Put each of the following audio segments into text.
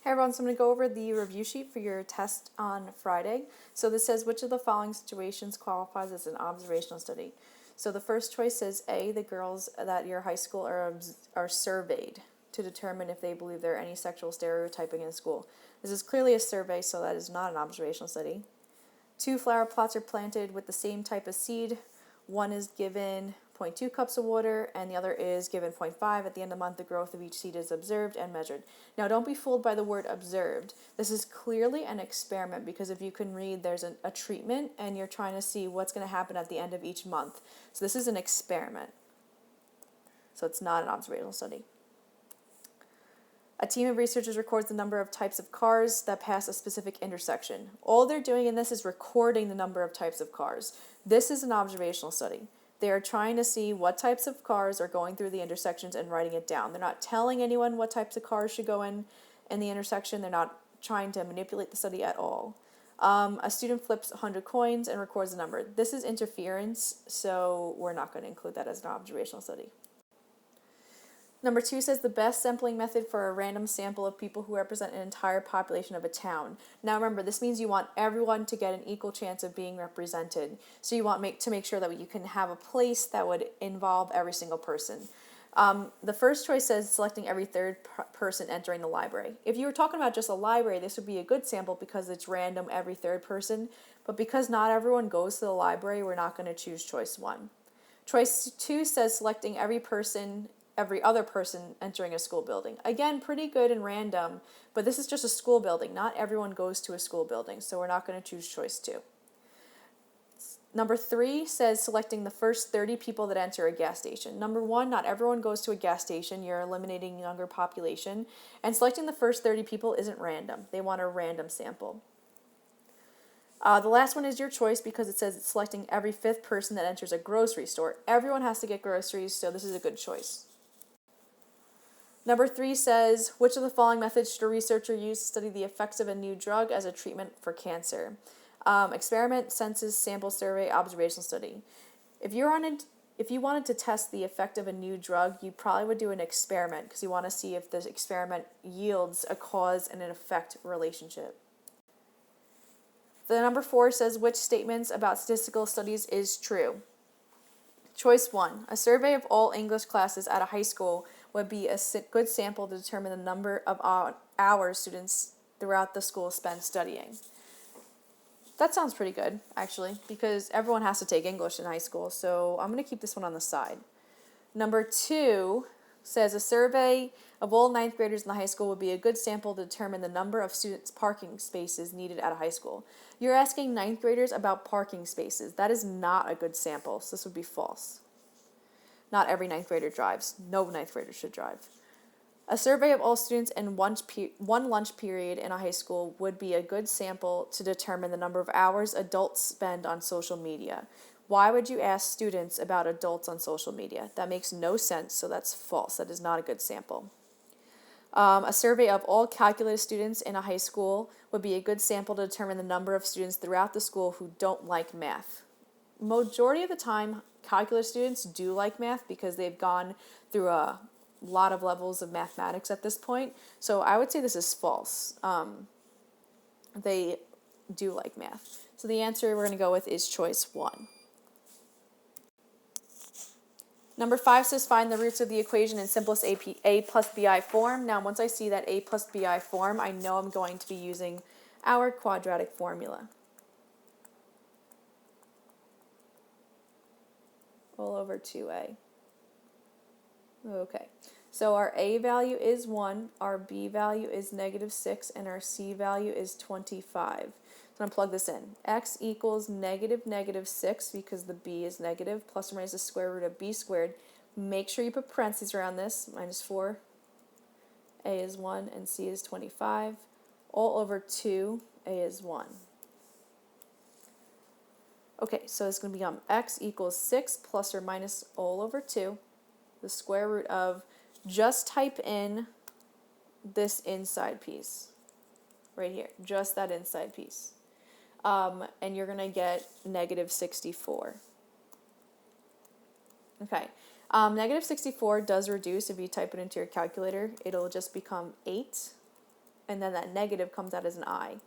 Hey everyone, so I'm going to go over the review sheet for your test on Friday. So this says, which of the following situations qualifies as an observational study? So the first choice says A, the girls at your high school are surveyed to determine if they believe there are any sexual stereotyping in school. This is clearly a survey, so that is not an observational study. 2 flower plots are planted with the same type of seed. One is given 0.2 cups of water and the other is given 0.5. At the end of the month, the growth of each seed is observed and measured. Now, don't be fooled by the word observed. This is clearly an experiment because if you can read, there's a treatment and you're trying to see what's going to happen at the end of each month. So this is an experiment. So it's not an observational study. A team of researchers records the number of types of cars that pass a specific intersection. All they're doing in this is recording the number of types of cars. This is an observational study. They are trying to see what types of cars are going through the intersections and writing it down. They're not telling anyone what types of cars should go in the intersection. They're not trying to manipulate the study at all. A student flips 100 coins and records the number. This is interference, so we're not going to include that as an observational study. Number 2 says the best sampling method for a random sample of people who represent an entire population of a town. Now remember, this means you want everyone to get an equal chance of being represented. So you want to make sure that you can have a place that would involve every single person. The first choice says selecting every third person entering the library. If you were talking about just a library, this would be a good sample because it's random every third person. But because not everyone goes to the library, we're not going to choose choice 1. Choice 2 says selecting every other person entering a school building. Again, pretty good and random, but this is just a school building. Not everyone goes to a school building, so we're not going to choose choice 2. Number 3 says selecting the first 30 people that enter a gas station. Number 1, not everyone goes to a gas station. You're eliminating younger population. And selecting the first 30 people isn't random. They want a random sample. The last one is your choice because it says it's selecting every 5th person that enters a grocery store. Everyone has to get groceries, so this is a good choice. Number 3 says, which of the following methods should a researcher use to study the effects of a new drug as a treatment for cancer? Experiment, census, sample survey, observational study. If you wanted to test the effect of a new drug, you probably would do an experiment because you want to see if the experiment yields a cause and an effect relationship. The number 4 says, which statements about statistical studies is true? Choice 1, a survey of all English classes at a high school would be a good sample to determine the number of hours students throughout the school spend studying. That sounds pretty good, actually, because everyone has to take English in high school, so I'm going to keep this one on the side. Number 2 says a survey of all 9th graders in the high school would be a good sample to determine the number of students' parking spaces needed at a high school. You're asking 9th graders about parking spaces. That is not a good sample, so this would be false. Not every 9th grader drives. No 9th grader should drive. A survey of all students in one lunch period in a high school would be a good sample to determine the number of hours adults spend on social media. Why would you ask students about adults on social media? That makes no sense, so that's false. That is not a good sample. A survey of all calculus students in a high school would be a good sample to determine the number of students throughout the school who don't like math. Majority of the time, calculus students do like math because they've gone through a lot of levels of mathematics at this point. So I would say this is false. They do like math. So the answer we're going to go with is choice 1. Number 5 says find the roots of the equation in simplest a plus bi form. Now, once I see that a plus bi form, I know I'm going to be using our quadratic formula. All over 2a. Okay, so our a value is 1, our b value is -6, and our c value is 25. So I'm going to plug this in. X equals -6 because the b is negative, plus or minus the square root of b squared. Make sure you put parentheses around this, -4, a is 1, and c is 25. All over 2, a is 1. Okay, so it's going to become x equals 6 plus or minus all over 2, the square root of, just type in this inside piece, right here, just that inside piece. And you're going to get -64. Okay, -64 does reduce if you type it into your calculator. It'll just become 8, and then that negative comes out as an I,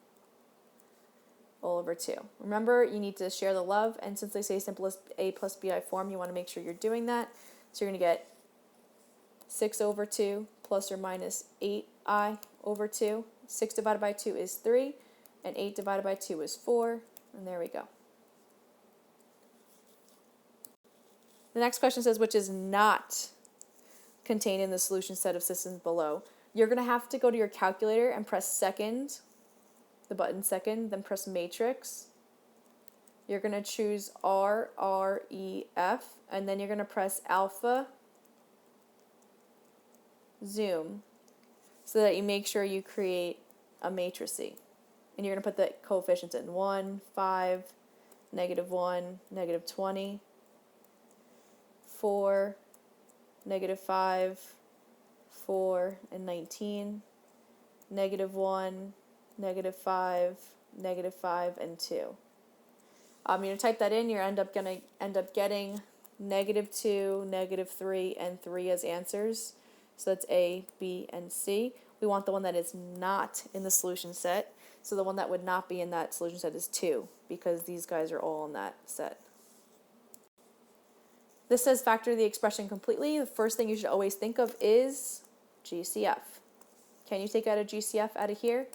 all over 2. Remember, you need to share the love, and since they say simplest A plus BI form, you want to make sure you're doing that. So you're going to get 6 over 2 plus or minus 8I over 2. 6 divided by 2 is 3, and 8 divided by 2 is 4, and there we go. The next question says, which is not contained in the solution set of systems below. You're going to have to go to your calculator and press second, the button second, then press matrix. You're going to choose R, R, E, F, and then you're going to press alpha, zoom, so that you make sure you create a matrice. And you're going to put the coefficients in 1, 5, -1, -20, 4, -5, 4, and 19, -1, -5, -5, and 2. You're going to type that in, you're end up getting -2, -3, and 3 as answers. So that's A, B, and C. We want the one that is not in the solution set. So the one that would not be in that solution set is 2, because these guys are all in that set. This says factor the expression completely. The first thing you should always think of is GCF. Can you take out a GCF out of here?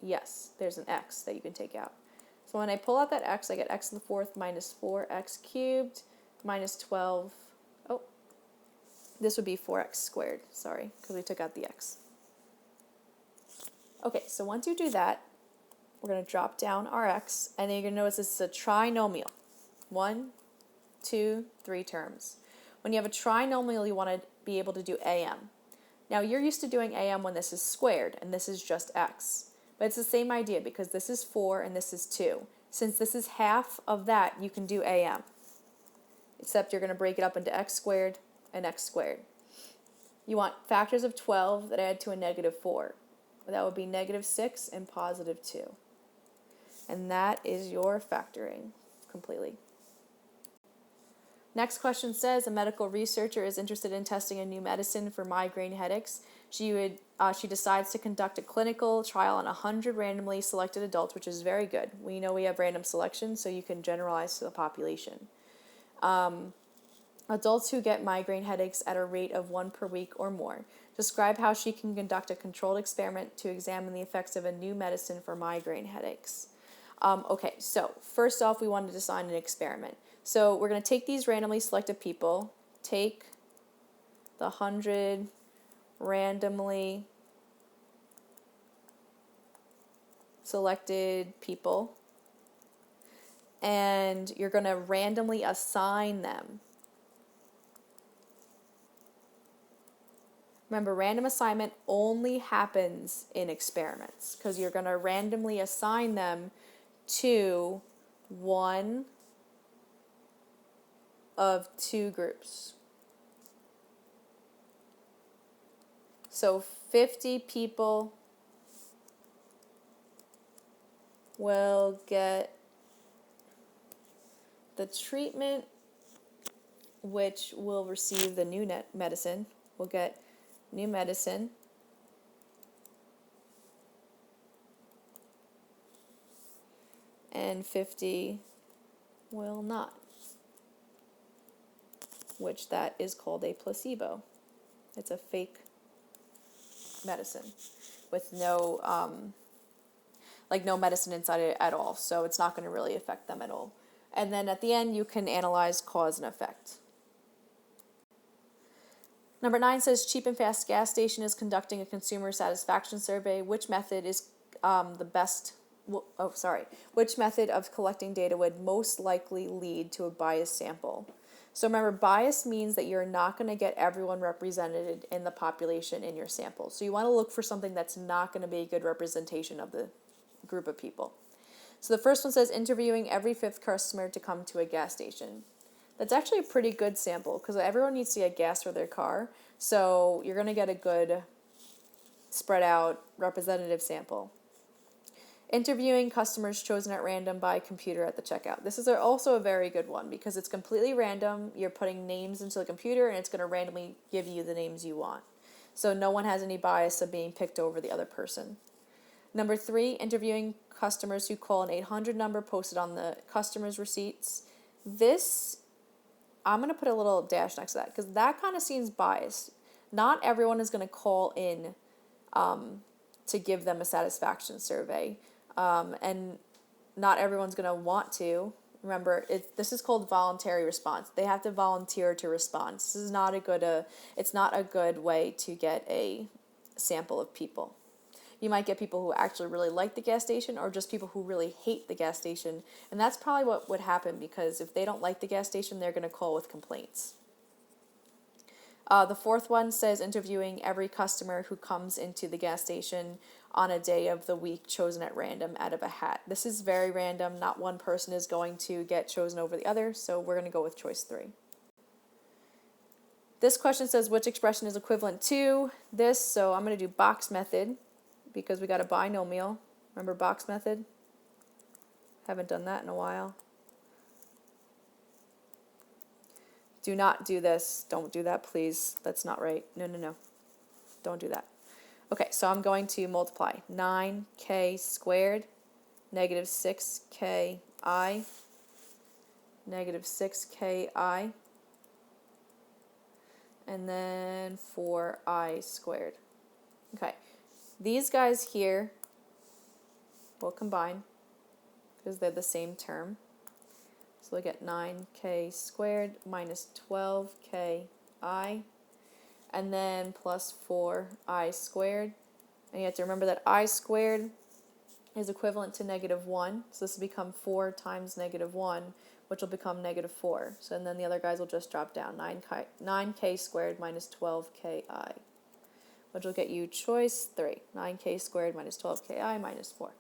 Yes, there's an x that you can take out. So when I pull out that x, I get x to the 4th minus 4x cubed minus 12. Oh, this would be 4x squared, sorry, because we took out the x. Okay, so once you do that, we're going to drop down our x, and then you're going to notice this is a trinomial. 1, 2, 3 terms. When you have a trinomial, you want to be able to do AM. Now, you're used to doing AM when this is squared, and this is just x. But it's the same idea, because this is 4 and this is 2. Since this is half of that, you can do AM. Except you're going to break it up into x squared and x squared. You want factors of 12 that add to a -4. That would be -6 and +2. And that is your factoring completely. Next question says, a medical researcher is interested in testing a new medicine for migraine headaches. She decides to conduct a clinical trial on 100 randomly selected adults, which is very good. We know we have random selection, so you can generalize to the population. Adults who get migraine headaches at a rate of 1 per week or more. Describe how she can conduct a controlled experiment to examine the effects of a new medicine for migraine headaches. Okay, so first off, we wanted to design an experiment. So we're going to take these randomly selected people, take the 100 randomly selected people, and you're going to randomly assign them. Remember, random assignment only happens in experiments, because you're going to randomly assign them to one of 2 groups. So 50 people will get the treatment, which will receive the new medicine. Will get new medicine. And 50 will not, which that is called a placebo. It's a fake medicine with no medicine inside it at all, so it's not going to really affect them at all. And then at the end, you can analyze cause and effect. Number 9 says, Cheap and Fast Gas Station is conducting a consumer satisfaction survey. Which method is which method of collecting data would most likely lead to a biased sample? So remember, bias means that you're not going to get everyone represented in the population in your sample. So you want to look for something that's not going to be a good representation of the group of people. So the first one says, interviewing every 5th customer to come to a gas station. That's actually a pretty good sample, because everyone needs to get gas for their car. So you're going to get a good spread out representative sample. Interviewing customers chosen at random by computer at the checkout. This is also a very good one, because it's completely random. You're putting names into the computer, and it's going to randomly give you the names you want. So no one has any bias of being picked over the other person. Number 3, interviewing customers who call an 800 number posted on the customer's receipts. This, I'm going to put a little dash next to that because that kind of seems biased. Not everyone is going to call in to give them a satisfaction survey, and not everyone's going to want to. Remember, this is called voluntary response. They have to volunteer to respond. This is not a good. It's not a good way to get a sample of people. You might get people who actually really like the gas station, or just people who really hate the gas station, and that's probably what would happen, because if they don't like the gas station, they're going to call with complaints. The 4th one says interviewing every customer who comes into the gas station on a day of the week chosen at random out of a hat. This is very random. Not one person is going to get chosen over the other, so we're going to go with choice 3. This question says which expression is equivalent to this, so I'm going to do box method because we got a binomial. Remember box method? Haven't done that in a while. Do not do this. Don't do that, please. That's not right. No. Don't do that. Okay, so I'm going to multiply 9k squared, negative 6ki, negative 6ki, and then 4i squared. Okay, these guys here will combine because they're the same term. So we get 9k squared minus 12ki, and then plus 4i squared. And you have to remember that I squared is equivalent to negative 1. So this will become 4 times negative 1, which will become negative 4. So and then the other guys will just drop down. 9k squared minus 12ki, which will get you choice 3. 9k squared minus 12ki minus 4.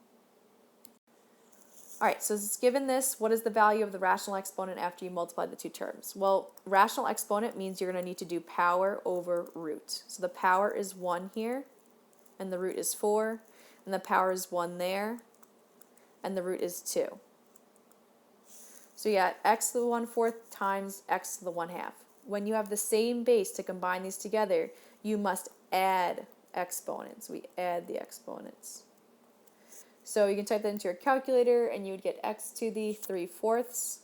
All right, so it's given this, what is the value of the rational exponent after you multiply the two terms? Well, rational exponent means you're going to need to do power over root. So the power is 1 here, and the root is 4, and the power is 1 there, and the root is 2. So you got x to the 1/4 times x to the 1/2. When you have the same base to combine these together, you must add exponents. We add the exponents. So you can type that into your calculator and you would get x to the 3/4,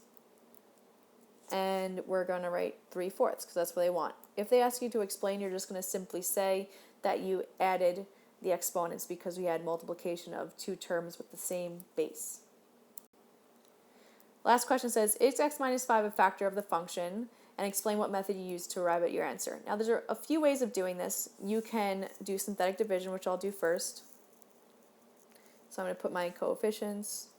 and we're going to write 3/4 because that's what they want. If they ask you to explain, you're just going to simply say that you added the exponents because we had multiplication of two terms with the same base. Last question says, is x minus 5 a factor of the function? And explain what method you use to arrive at your answer. Now there's a few ways of doing this. You can do synthetic division, which I'll do first. So I'm going to put my coefficients,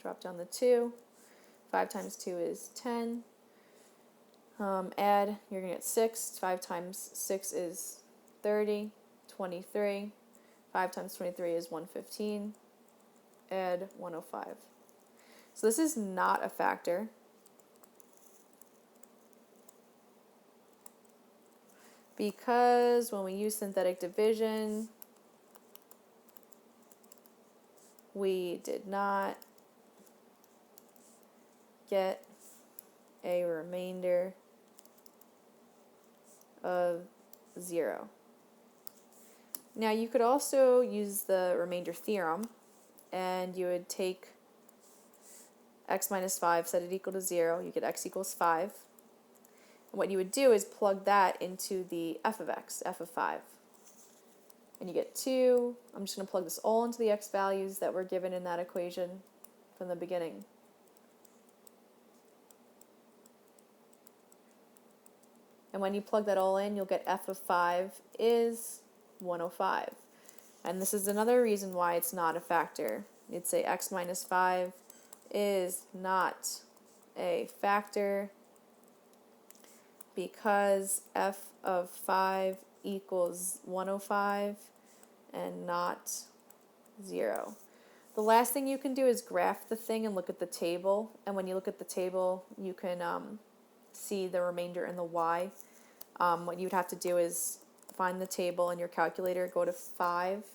drop down the 2, 5 times 2 is 10, add, you're going to get 6, 5 times 6 is 30, 23, 5 times 23 is 115, add 105. So this is not a factor. Because when we use synthetic division, we did not get a remainder of 0. Now you could also use the remainder theorem, and you would take x minus 5, set it equal to 0, you get x equals 5. What you would do is plug that into the f of x, f of 5. And you get 2. I'm just going to plug this all into the x values that were given in that equation from the beginning. And when you plug that all in, you'll get f of 5 is 105. And this is another reason why it's not a factor. You'd say x minus 5 is not a factor because f of 5 equals 105 and not 0. The last thing you can do is graph the thing and look at the table. And when you look at the table, you can see the remainder in the y. What you'd have to do is find the table in your calculator, go to 5,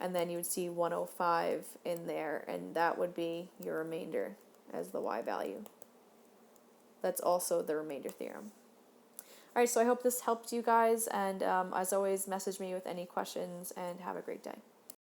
and then you would see 105 in there, and that would be your remainder as the y value. That's also the remainder theorem. All right, so I hope this helped you guys, and as always, message me with any questions, and have a great day.